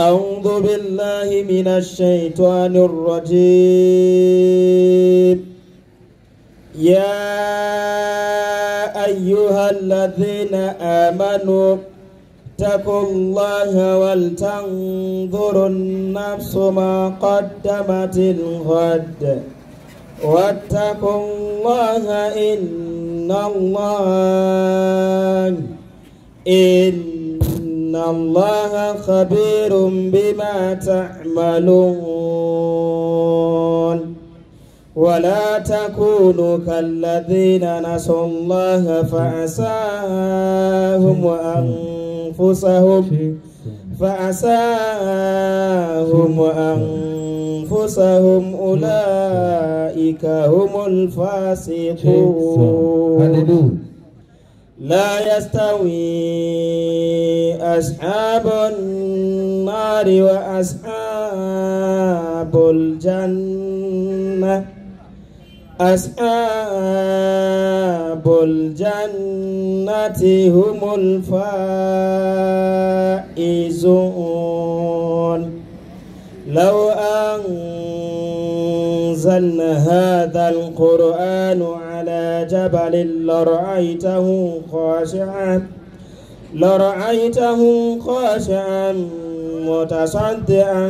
أعوذ بالله من الشيطان الرجيم. يا أيها الذين آمنوا اتقوا الله ولتنظر النفس ما قدمت لغد واتقوا الله إن الله خبير بما تعملون. ولا تكونوا كالذين نسوا الله فأساهم وأنفسهم أولئك هم الفاسقون. لا يستوي أصحاب النار وأصحاب الجنة هم الفائزون. لو أنزلنا هذا القرآن على جبل لرأيته خاشعا متصدعا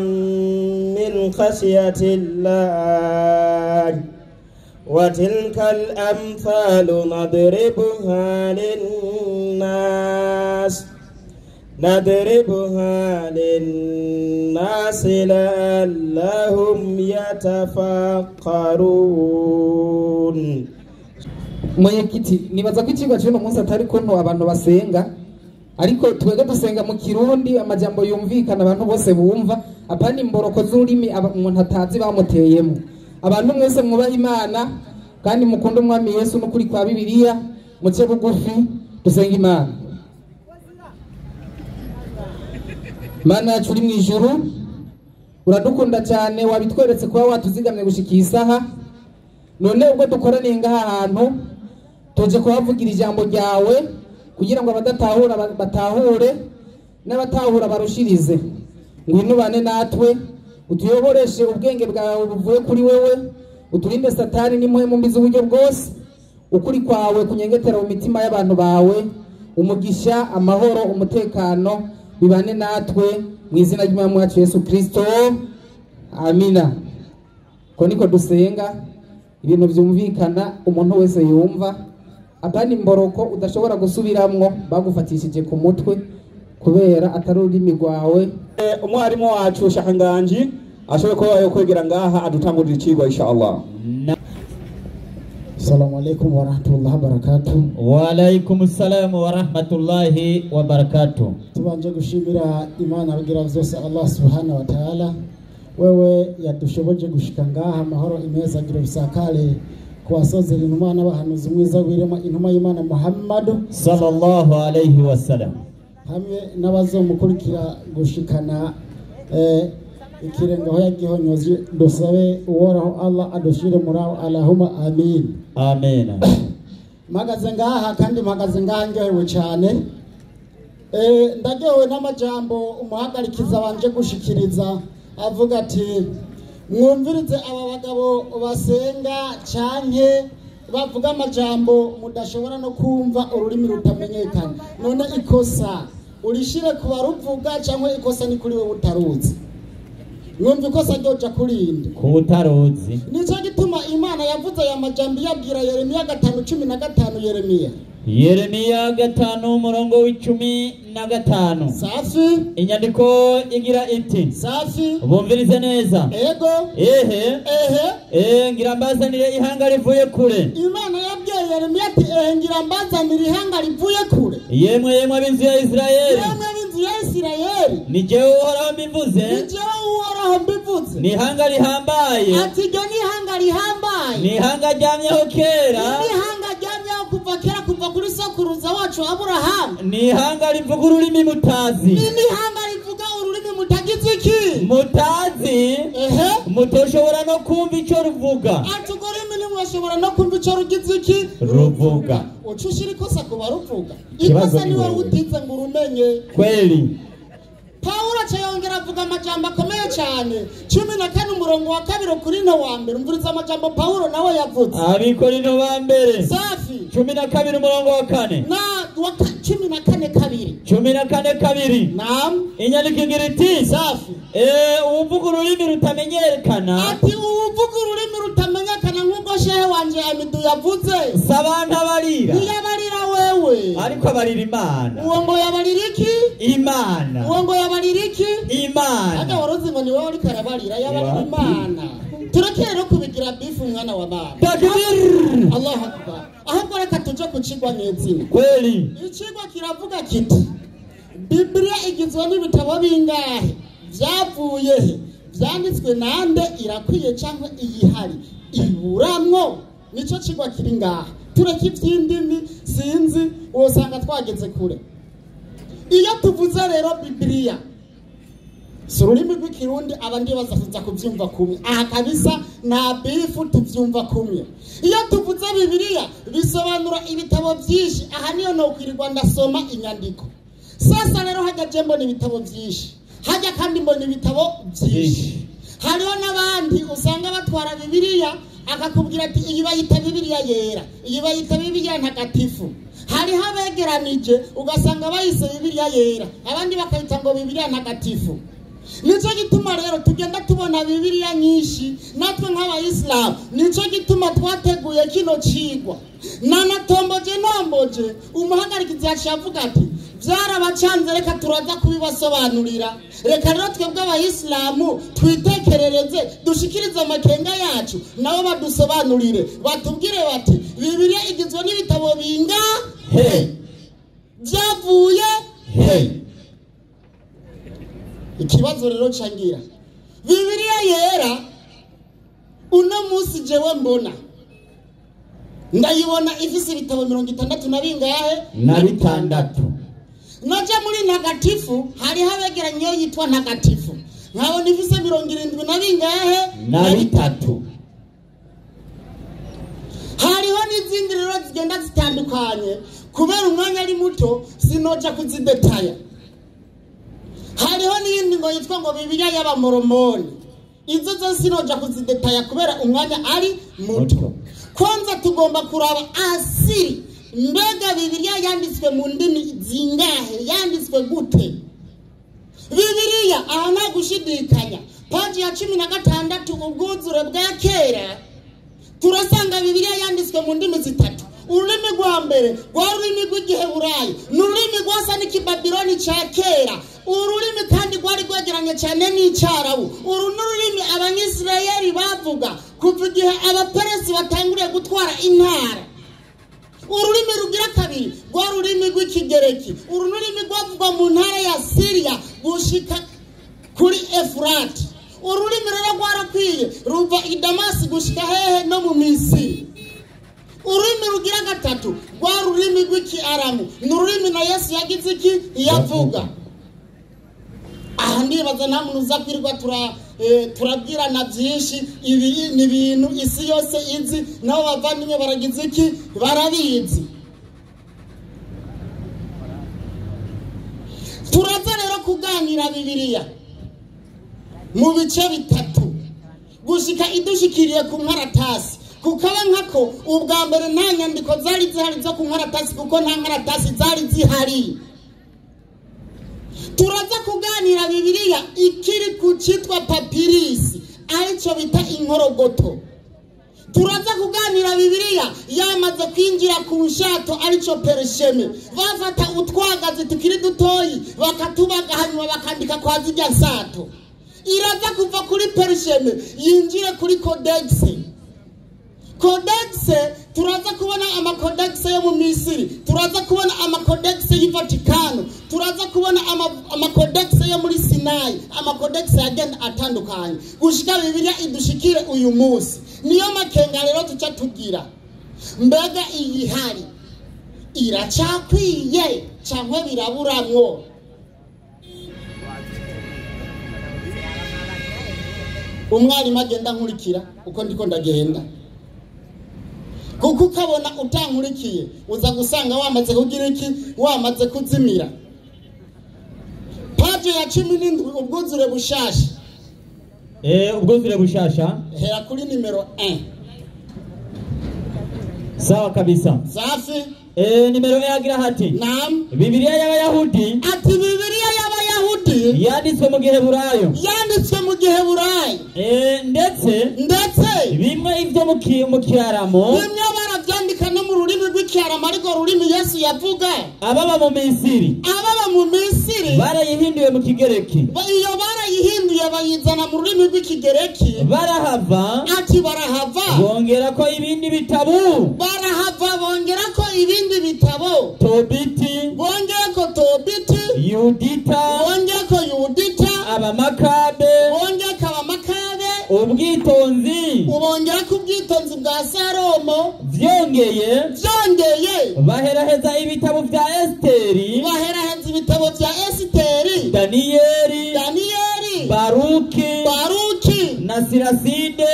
من خشية الله. وتلك الأمثال نضربها للناس لعلهم يتفكرون. Mwenyekiti, nibaza ko ikigo cy'uno munsi atari kuntu abantu basenga, ariko twege dusenga mu Kirundi amajambo yumvikana abantu bose bumva, apana imboroko z'urimi umuntu atazi bamuteyemo. Abantu mwese mwubaha Imana kandi mukunda umwami Yesu n'ukuri kwa Bibiliya, muce bugufi dusenga Imana. Mana yacu uri mu ijuru, uradukunda cyane, wabitweretse kuba watuzigamye gushika isaha. None ubwo dukoraniye ngaha hantu tuje kubavugira ijambo ryawe kugira ngo abadatahura batahure n'abatahura barushirize. Ngwino bane natwe, utuyoboreshe ubwenge bwawe buvuye kuri wewe, uturinde satani n'impuhwe mbi z'uburyo bwose. Ukuri kwawe kunyengetera mu mitima y'abantu bawe, umugisha, amahoro, umutekano bibane natwe mu izina ry'Umwami wacu Yesu Kristo. Amina. Ko niko dusenga, ibintu byumvikana umuntu wese yumva, apana imboroko udashobora gusubiramwo bagufatishije ku mutwe kubera atari ururimi rwawe. Umwarimu wacu Shahanganji ashoboye kuba kwegera ngaha adutangurira ikigwa inshallah. Assalamu alaikum wa rahmatullahi wa barakatuh. Wa alaikum assalam wa rahmatullahi wa barakatuh. Tubanje gushimira Imana rugira vyose Allah subhanahu wa ta'ala, wewe yadushoboje gushika ngaha amahoro imeza gira bisakale kuwasozera intumwa n'abahanuzi mwiza wirema intumwa y'Imana Muhammad sallallahu alayhi wa sallam, hamwe n'abazomukurikira gushikana ikirenga ho yagihonyozi. Dusabe uworaho Allah adushire muraho, Allahumma amin. Amen. Magaze ngaha kandi magaze ngaha ngewe cyane, ndagewe n'amajambo umuhagarikiza banje gushikiriza avuga ati mwumvirize aba bagabo basenga canke bavuga amajambo mudashobora no kumva ururimi rutamenyekana. None ikosa urishire kuba ruvuga canke ikosa ni kuri wewe utaruzi? Mwumva ikosa ryoja kurinde kutaruzi. Nico gituma Imana yavuze aya majambo yabwira Yeremiya 5:15. Yeremiya 5:15. Safi. Inyandiko igira iti safi. Bumvirize neza. Ego. Ngira mbazanire ihanga rivuye kure. Imana yabwiye Yeremiya ati ngira mbazanire ihanga rivuye kure. Yemwe ab'inzu ya Isirayeli. Ni jewe uhoraho mbivuze. mbivuze. Ni ihanga rihambaye. Ati ryo ni ihanga rihambaye. Ni ihanga ryamyeho kera. Ni ihanga ryamyeho kuva kera, kuva kuri sokuruza wacu Aburahamu. Ni ihanga rivuga ururimi mutazi. Ni ihanga rivuga ururimi mutagize iki? Mutazi. Mutoshobora no kumva icyo ruvuga. Ati urwo rurimi ntimwashobora no kumva icyo rugize iki? Ruvuga. Ucushira ikosa kuba ruvuga. Ikosa niwe utize ngo urumenye. Kweli. Pawulo cyongera avuga amajambo akomeye cyane 14 umurongo wa 2 kuri no wa mbere umviriza amajambo Pawulo nawe yavuze Abikorino ba mbere safi 12 umurongo wa 4 na wa 14 kabiri naam inyandiko igira iti safi uvuga ururimi rutamenyekana ati uvuga ururimi rutamenyekana nk'uko shehe wanje Amidu yavuze sabanta barira yabarira wewe ariko abarira Imana uwo ngo yabarira iki Imana uwo ngo yabarira iki Imana aga warozi ngo ni wowe uri karabarira yabarira Imana turekere no kubigira bifu umwana wa baba takbir Allahu akbar ahubwo reka tuje kucigwa nezina kweli icigwa kiravuga kiti Biblia igizwe n'ibitabo bingahe byavuye he byanditswe nande irakwiye cyangwa iyihari iburamwo nico cigwa kiri ngaha tureke ivy'indimi sinzi wosanga twageze kure iyo tuvuze rero Biblia sururimi rw'ikirundi abandi bazafuza kuvyumva kumwe aha kabisa na bifu tuvyumva kumwe iyo tuvuze Biblia bisobanura ibitabo byinshi aha niyo no kwirirwa ndasoma inyandiko sasa rero hajya mbona ibitabo byinshi hajya kandi mbona ibitabo byinshi hariho n'abandi usanga batwara Biblia akakubwira ati iyi bayita Biblia yera iyi bayita Biblia ntagatifu hariho abegeranije ugasanga bayise Biblia yera abandi bakayita ngo Biblia ntagatifu nico gituma rero tugenda tubona Biblia nyinshi natwe nk'abayisilamu nico gituma twateguye kino cigwa nanatomboje nomboje umuhagarikizi yavuga ati byarabacanze reka turaza kubibasobanurira reka rero twebwe abayisilamu twitekerereze dushikirize amakenga yacu nabo badusobanurire batubwire bati Biblia igizwe n'ibitabo bingahe byavuye ikibazo rero cangira Biblia yera uno munsi jewe mbona ndayibona ifise ibitabo 60 na bingahe na bitandatu naje muri ntagatifu hari habegeranye yitwa ntagatifu nkabona ifise 70 na bingahe na bitatu hariho n'izindi rero zigenda zitandukanye kubera umwanya ari muto sinoja kuzidetaya hariho n'indi ngo yitwa ngo Biblia y'abamoromoni izo zose sinoja kuzidetaya kubera umwanya ari muto kwanza tugomba kuraba asiri mbega Biblia yanditswe mu ndimi zingahe yanditswe gute Biblia aha nta gushidikanya paji ya 16 ubwuzure bwa kera turasanga Biblia yanditswe mu ndimi zitatu ururimi rwa mbere rwa rurimi rw'igiheburayo n'ururimi rwasa n'ikibabiloni ca kera ururimi kandi rwari rwegeranye cyane n'icarabu uru n'ururimi abanyisirayeli bavuga kuva igihe abaperesi batanguriye gutwara intara ururimi rugira kabiri rwa rurimi rw'ikigereki uru n'ururimi rwavugwa mu ntara ya Syria gushika kuri Efurati ururimi rero rwarakwiye ruva i Damasi gushika hehe no mu Misiri ururimi rugira gatatu rwa rurimi rw'ikiaramu n'ururimi na Yesu yagize iki yavuga aha ndibaza nta muntu uza kwirirwa turabwirana byinshi ibi ni ibintu isi yose izi nabo bavandimwe baragize iki barabizi turaza rero kuganira Biblia mu bice bitatu gushika idushikiriye ku nkaratasi kukaba nkako ubwa mbere nta nyandiko zari zihari zo ku nkaratasi kuko nta nkaratasi zari zihari turaza kuganira Biblia ikiri ku citwa papirisi arico bita inkorogoto turaza kuganira Biblia yamaze kwinjira ku nshato arico perisheme bafata utwagazi tukiri dutoyi bakatubaga hanyuma bakandika kwa zijya nsato iraza kuva kuri perisheme yinjire kuri codexe turaza kubona amakodexe yo mu Misiri turaza kubona amakodexe y'i Vatikano turaza kubona amakodexe yo muri Sinai amakodexe agenda atandukanye gushika Biblia idushikire uyu munsi niyo makenga rero tuca tugira mbega iyi hari iracakwiye cyangwa biraburamwo umwarimu agenda nkurikira uko ndiko ndagenda kuko ukabona utankurikiye uza gusanga wamaze kugira iki wamaze kuzimira paje ya 17 ubwuzure bushasha. Ubwuzure bushasha Hera kuri nimero 1. sawa kabisa. Safi. Nimero yagira hati Naam. Bibiliya y'Abayahudi Ati Bibiliya y'Abayahudi yanditswe mu Giheburayo. yanditswe mu Giheburayo. Ndetse bimwe ivyo mu Kiaramo bimwe baravyandika no mu rurimi rw'Ikiaramo ariko rurimi Yesu yavuga. ababa mu Misiri barayihinduye mu Kigereki. Iyo barayihinduye bayizana mu rurimi rw'Ikigereki. Barahava bongera ko ibindi bitabo. Tobiti Yudita Abamakabe ubwitonzi ubongera ku bwitonzi bwa Salomo. vyongeye baheraheza ibitabo vya Esteri, Daniyeli, Baruki na Siraside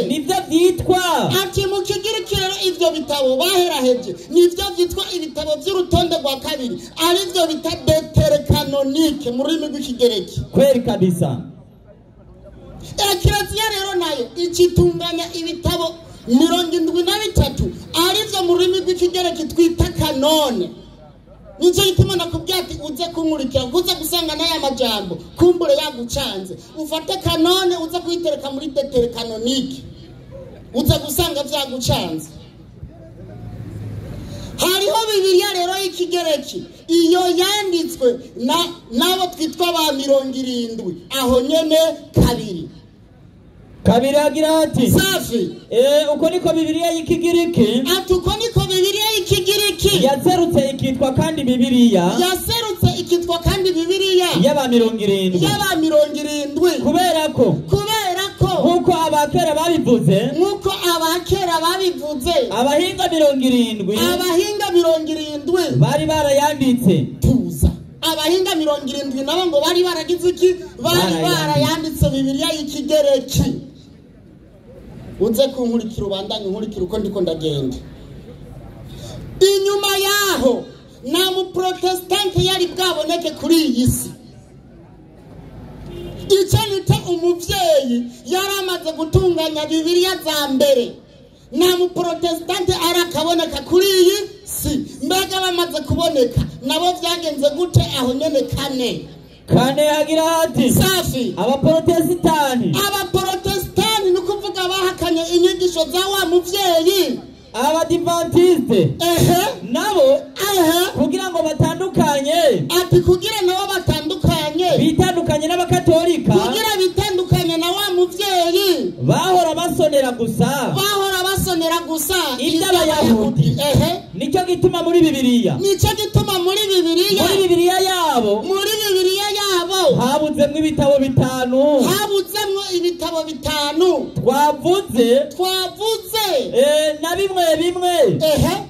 nivyo vyitwa. Ati mu Kigiriki ivyo bitabo baheraheje nivyo vyitwa ibitabo vy'urutonde rwa kabiri arivyo bita Deuterocanonique mu rurimi rw'Ikigereki. Kweli kabisa. Ekleziya rero nayo ikitunganya ibitabo 73 arivyo mu rurimi rw'Ikigereki twita kanone. Nico gituma nakubwira ati uze kunkurikira uze gusanga n'aya majambo kumbure yagucanze ufate kanone uze kuyitereka muri Deuterocanonique uze gusanga vyagucanze. Hariho Bibiliya rero y'Ikigereki iyo yanditswe nabo twitwa ba 70 aho nyene kabiri agira ati safi. Uko niko Bibiliya y'Ikigiriki ati uko niko Bibiliya y'Ikigiriki yazerutse ikitwa kandi Bibiliya y'aba 70 kubera ko nkuko abakera babivuze abahinga 70 bari barayanditse. Abahinga 70 nabo ngo bari baragize iki barayanditse Bibiliya y'Ikigereki. Uze kunkurikira ubandanye nkurikira uko ndiko ndagenda. Inyuma yaho na mu protestante yari bwaboneke kuri iyi si. Icanita umuvyeyi yaramaze gutunganya Bibiliya za mbere. Na mu protestante arakaboneka kuri iyi si. Mbega bamaze kuboneka nabo vyagenze gute aho nyene kane yagira hati safi. Abaprotestani nukuvuga bahakanye inyigisho za wa muvyeyi. Abadivantiste nabo kugira ngo batandukanye bitandukanye n'Abakatolika kugira bitandukanye na wa muvyeyi bahora basonera gusa iby'Abayahudi. Nico gituma muri Bibiliya yabo habuzemwo ibitabo bitanu twavuze na bimwe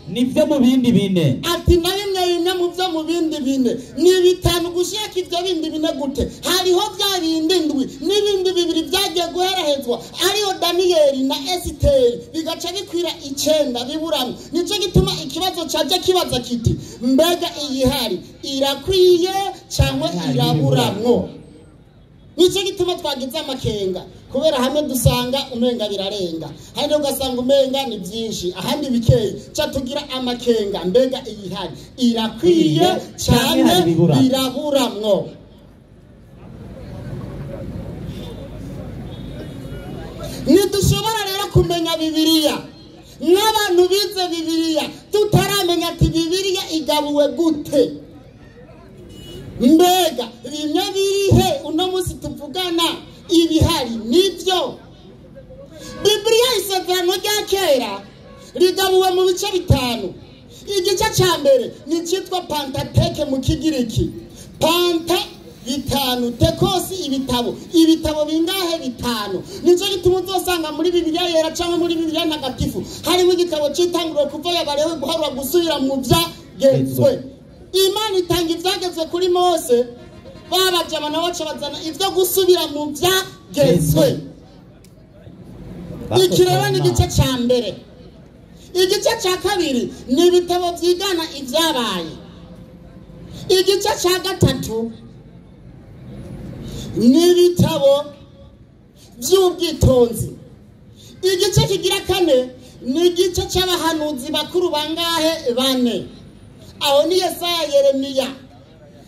nivyo mu bindi bine. Ati na bimwe mu byo mu bindi bine ni bitanu gushaka ivyo bindi bine gute. Hariho bya bindi ndwi n'ibindi bibiri byagiye guherahezwa ariyo Daniyeli na Esteri bigaca bikwira 9 biburamo. Nico gituma ikibazo caje kibaza kiti mbega iyi hari irakwiye cyangwa iraburamwo. Nico gituma twagize amakenga kubera hamwe dusanga umenga birarenga handi ugasanga umenga ni byinshi ahandi bikeye ca tugira amakenga mbega iyi hari irakwiye cyane iraburamwo. Nidushobora rero kumenya Bibiliya n'abantu bize Bibiliya tutaramenya ati Bibiliya igabuwe gute. Mbega bimwe birihe uno munsi tuvugana ibihari nivyo. Bibiliya isezerano rya kera rigabuwe mu bice bitanu. Igice ca mbere ni cyitwa Pentateuch mu Kigiriki. Panta bitanu, tekosi ibitabo bingahe bitanu. Nico gituma uzosanga muri Bibiliya yera cyangwa muri Bibiliya ntagatifu harimo igitabo cy'itanguriro kuva yabarewe guharura gusubira mu vyagezwe. Imana itanga ivyagezwe kuri Mose babajama nabo bazana ivyo gusubira mu vyagezwe. Ikireba ni igice ca mbere. Igice ca kabiri ni ibitabo vyigana ivyabaye. Igice ca gatatu n'ibitabo by'ubwitonzi. Igice kigira kane ni igice cy'abahanuzi bakuru bangahe? Bane. Aho ni Yesaya, Yeremiya,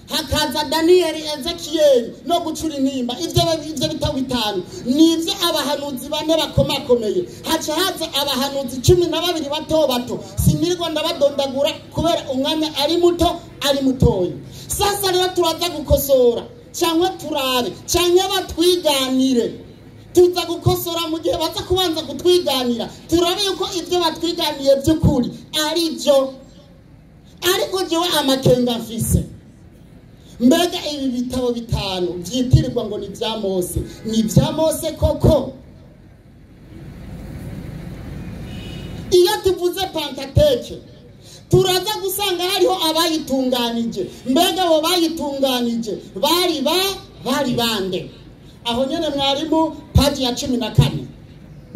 hakaza Daniyeli, Ezekiyeli no gucura intimba. Ibyo bitabo bitanu nivyo abahanuzi bane bakomakomeye. Haca haza abahanuzi 12 bato bato, sinirwa ndabadondagura kubera umwanya ari muto ari mutoyi. Sasa rero turaza gukosora cyangwa turabe cyangwa batwiganire. Tuza gukosora mu gihe baza kubanza kutwiganira, turabe yuko ibyo batwiganiye by'ukuri ari byo. Ariko jewe amakenga mfise, mbega ibi bitabo bitanu byitirirwa ngo ni bya Mose, ni bya Mose koko? Iyo tuvuze Pentateuque turaza gusanga hariho abayitunganije. Mbega abo bayitunganije bari bande? Aho nyene mwarimu paji ya 14.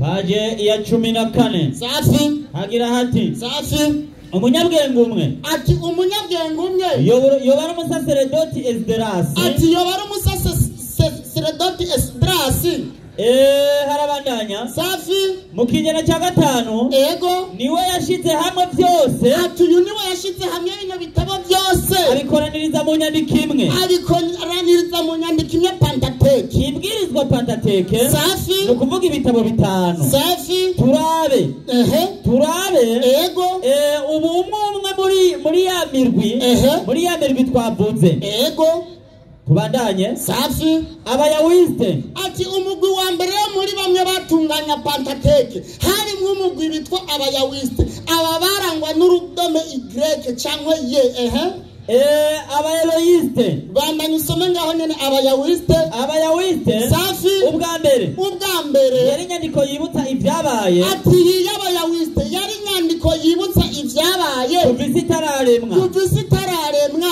Paje ya 14. Safi. Hagira hati. Safi. Umunyabwenge umwe. Ati umunyabwenge umwe. Yobara umusaseredoti Esdras. Ati yobara umusaseredoti Esdras. Harabandanya. Safi. Mu kigero cya 5. Ego. Niwe yashize hamwe byose. Ati uyu niwe yashize hamwe bino bitabo byose. Abikoraniriza mu nyandiko imwe. Abikoraniriza mu nyandiko imwe Pentateuque. Ibwirizwa Pentateuque. Safi. No kuvuga ibitabo bitanu. Safi. Turabe. Turabe. Ego. Ubu umwe muri ya mirwi. Muri ya mirwi twavuze. Ego. Tubandanye. Safi. Abayawiste. Ati umugwi wa mbere muri bamwe batunganya Pentateuque hari umugwi bitwa abayawiste. Aba barangwa n'urudome Y cyangwa ye. Abayeloyiste. Bandanye usome ngaho nyene abayawiste. Safi. Ubwa mbere yari nyandiko yibutsa ibyabaye. Ati y'abayawiste yari nyandiko yibutsa ibyabaye kuvisi tararemwa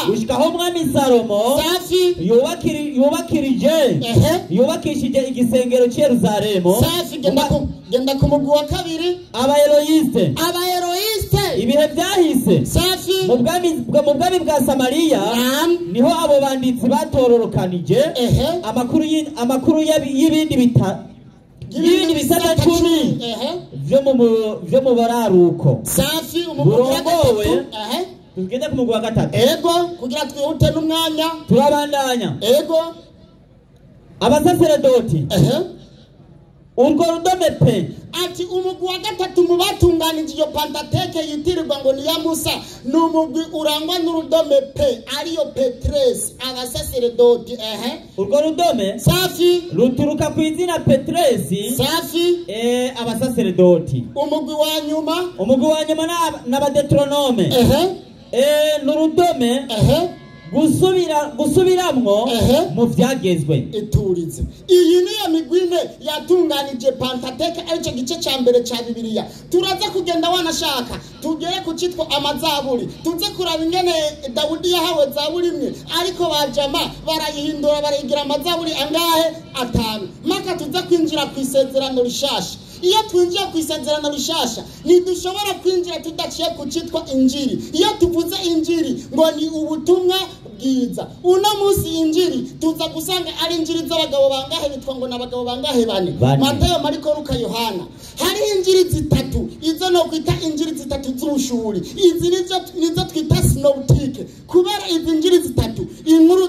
gushikaho umwami Salomo. Safi. yubakishije igisengero cy'i Yerusalemu. Safi. Genda ku mugwi wa kabiri. Abayeloyiste. Ibihe byahise. Safi. Mu bwami bwa Samariya niho abo banditsi batororokanije amakuru y'ibindi bisata 10 vyo mu bararuko. Safi. Umurongowe. Tugende ku mugwi wa 3. Ego, kugira twihute n'umwanya. Turabandanya. Ego. Abasaseredoti. Urwo rudome P. Ati umugwi wa 3 mu batunganije iyo Pentateuque yitirirwa ngo ni ya Musa, n'umugwi urangwa n'urudome P ariyo Petres. Abasaseredoti. Urwo rudome. Safi. Ruturuka ku izina Petres. Safi. Abasaseredoti. Umugwi wa nyuma n'abadetronome. N'urudome gusubiramwo mu byagezwe. Iturize. Iyi niyo migwine yatunganije Pentateuque aricyo gice cya mbere cya Bibiliya. Turaza kugenda wanashaka tugere ku cyitwa amazaburi, tuze kuraba ingene Dawudi yahawe zaburi imwe ariko bajama barayihindura barayigira amazaburi angahe? 5. Maka tuza kwinjira ku isezerano rishasha. Iyo twinjiye ku isezerano rishasha ntidushobora kwinjira tudaciye ku cyitwa injiri. Iyo tuvuze injiri ngo ni ubutumwa bwiza. Uno munsi injiri tuza gusanga ari injiri z'abagabo bangahe? Bitwa ngo n'abagabo bangahe? 4. Matayo, Mariko, Luka, Yohana. Hari injiri 3. Izo no kwita injiri 3 z'ubushuri. Izi nizo twita synoptique. Kubera izi injiri 3 inkuru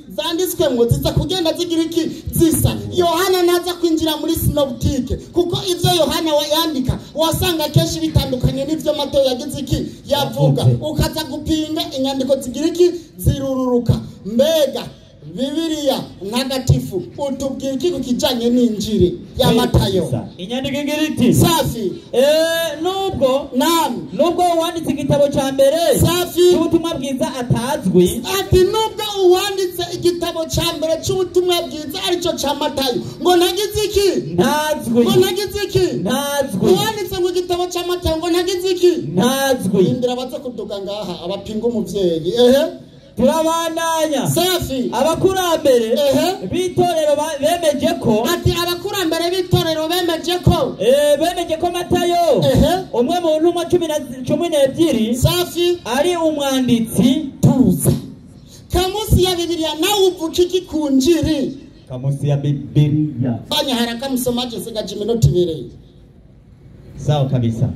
zanditswe ngo ziza kugenda zigira iki? Zisa. Yohana naza kwinjira muri synoptique kuko ivyo Yohana yandika wasanga kenshi bitandukanye n'ivyo Matayo yagize iki? Yavuga. Ukaza gupinga inyandiko zigira iki? Zirururuka. Mbega Bibiliya ntagatifu utubwira iki ku kijanye n'injiri ya Matayo? Inyandiko ingiriti. Safi. Nubwo wanditse igitabo cya mbere. Safi. Cy'ubutumwa bwiza atazwi. Ati nubwo uwanditse igitabo cya mbere cy'ubutumwa bwiza aricyo cya Matayo ngo nagize iki? Ntazwi. Ngo nagize iki? Ntazwi. Uwanditse ngo igitabo cya Matayo ngo nagize iki? Ntazwi. Indira baza kuduga ngaha abapinga umuvyeyi. Turabandanya. Safi. Abakurambere b'itorero bemeje ko. Ati abakurambere b'itorero bemeje ko. Bemeje ko Matayo umwe mu ntumwa 12. Safi. Ari umwanditsi. Tuza. Kamusi ya Bibiliya nawe uvuga iki ku njiri? kamusi ya Biblia. Fanya haraka msomaji, usigaje minoti 2. Sawa kabisa.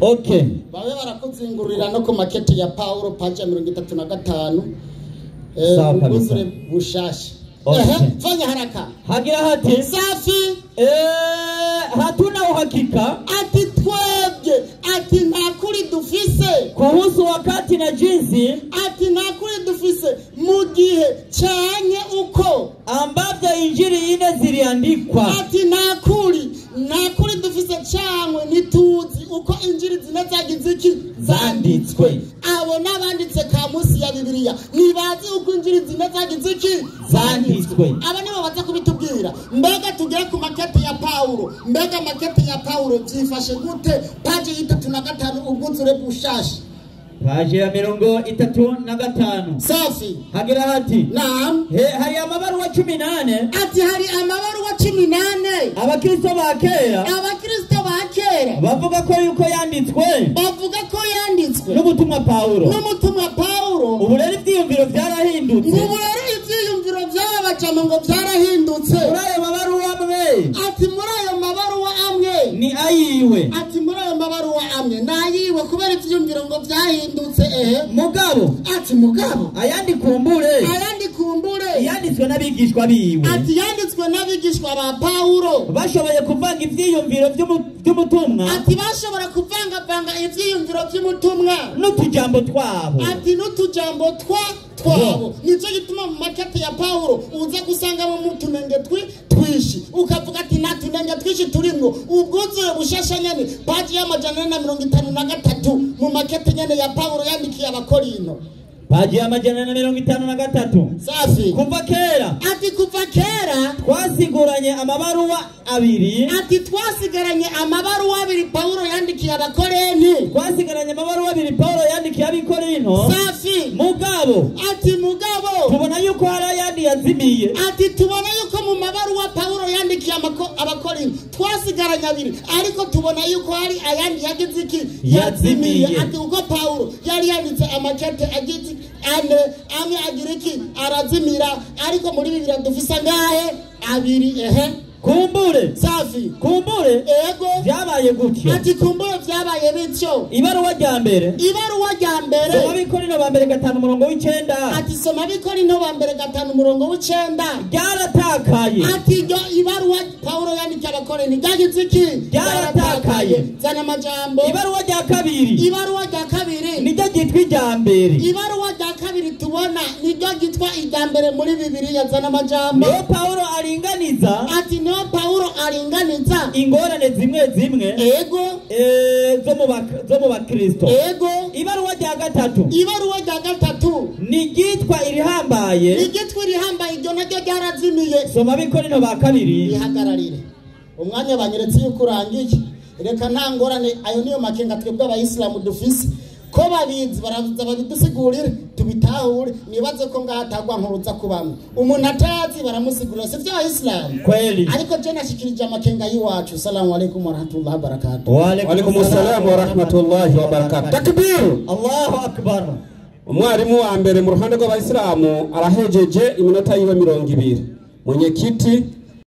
Okay. Bawe barakuzingurira no ku makete ya Paulo paja 35. Sawa kabisa. Bushasha. Okay. Fanya haraka. Hagira hati Safi. Hatuna uhakika Ati twebwe, ati nakuri dufise kuhusu wakati na jinsi ati nakuri dufise mu gihe cyanye uko ambavyo injili ine ziliandikwa. ati nakuri dufise cyangwe nituzi uko injili zine zagize iki Zanditswe. abo nabanditse kamusi ya Bibiliya nibazi uko injili zine zagize iki Zanditswe. aba nibo baza kubitubwira. Mbega tugere ku makete ya Paulo, mbega makete ya Paulo byifashe gute? Paji 35 ubwuzure bushasha. Paji ya 35. Safi. Hagira hati Naam. hari amabaruwa 18 Ati hari amabaruwa 18 abakristo ba kera abakristo ba kera bavuga ko yuko yanditswe n'umutumwa Paulo. Paulo. Ubu rero ivyiyumviro vyarahindutse. Ivyiyumviro by'abacama ngo byarahindutse. Muri ayo mabaruwa amwe ati muri ayo mabaruwa amwe ni ayiwe. ati muri ayo mabaruwa amwe nayiwe kubera ivyiyumviro ngo byahindutse. Mugabo ati mugabo ayandi kumbure yanditswe n'abigishwa biwe. ati yanditswe n'abigishwa ba Paulo bashoboye kuvanga ivyiyumviro vy'umutumwa. ati bashobora kuvanga ivyiyumviro by'umutumwa n'utujambo twabo. ati n'utujambo twabo. Nico gituma mu makete ya Paulo uza gusanga mu tunenge twishi ukavuga ati natunenge twishi turimwo ubwuzuye bushasha nyene. Paji ya 153 mu makete nyene ya Paulo yandikiye abakorino. Paji ya 153. Safi. Kuva kera twasiguranye amabaruwa 2. ati twasigaranye amabaruwa 2 Paulo yandikiye abakoreni. Twasigaranye amabaruwa 2 Paulo yandikiye abikorino. Safi. Mugabo tubona yuko hari ayandi yazimiye. ati tubona yuko mu mabaruwa Paulo yandikiye abakorino twasigaranye 2 ariko tubona yuko hari ayandi yagize iki yazimiye. Ati uko Paulo yari yanditse amakete agize amwe agira iki arazimira ariko muri Bibiliya dufisa ngahe 2. Kumbure. Safi. Kumbure. Ego. Vyabaye gutyo. Ati kumbure vyabaye bityo. Ibaruwa rya mbere. Soma Abikorino ba mbere 5:9. Ati soma Abikorino ba mbere 5:9. Ryaratakaye. Ati ibaruwa Paulo yandikiye abakoreni ryagize iki? Ryaratakaye. Zana amajambo. Ibaruwa rya kabiri. Niryo gitwa irya mbere. Ibaruwa rya kabiri tubona niryo gitwa irya mbere muri Bibiliya. Zana amajambo. Niyo Paulo aringaniza. Ati niyo Paulo aringaniza ingorane zimwe. Ego. Zo mu bakristo. Ego. Ibaruwa rya gatatu. Nigitwa irihambaye. Iryo naryo ryarazimiye. Soma Abikorino ba kabiri. Ihagararire. Umwanya banyeretse yuko urangiye. Reka nta ngorane, ayo niyo makenga twebwe abayisilamu dufise. Ko babizi baravuza babidusigurire tubitahure nibaze ko ngahatagwa nkuruza kubamwe. Umuntu atazi baramusigurira si bya Islam. Kweli. Ariko je nashikirije amakenga yiwacu. Assalamu alaykum wa rahmatullahi wa barakatuh. Wa alaykum assalam wa rahmatullahi wa barakatuh. Takbir. Allahu akbar. Umwarimu wa mbere mu ruhande rw'abayisilamu arahejeje iminota yiwe 20. Mwenyekiti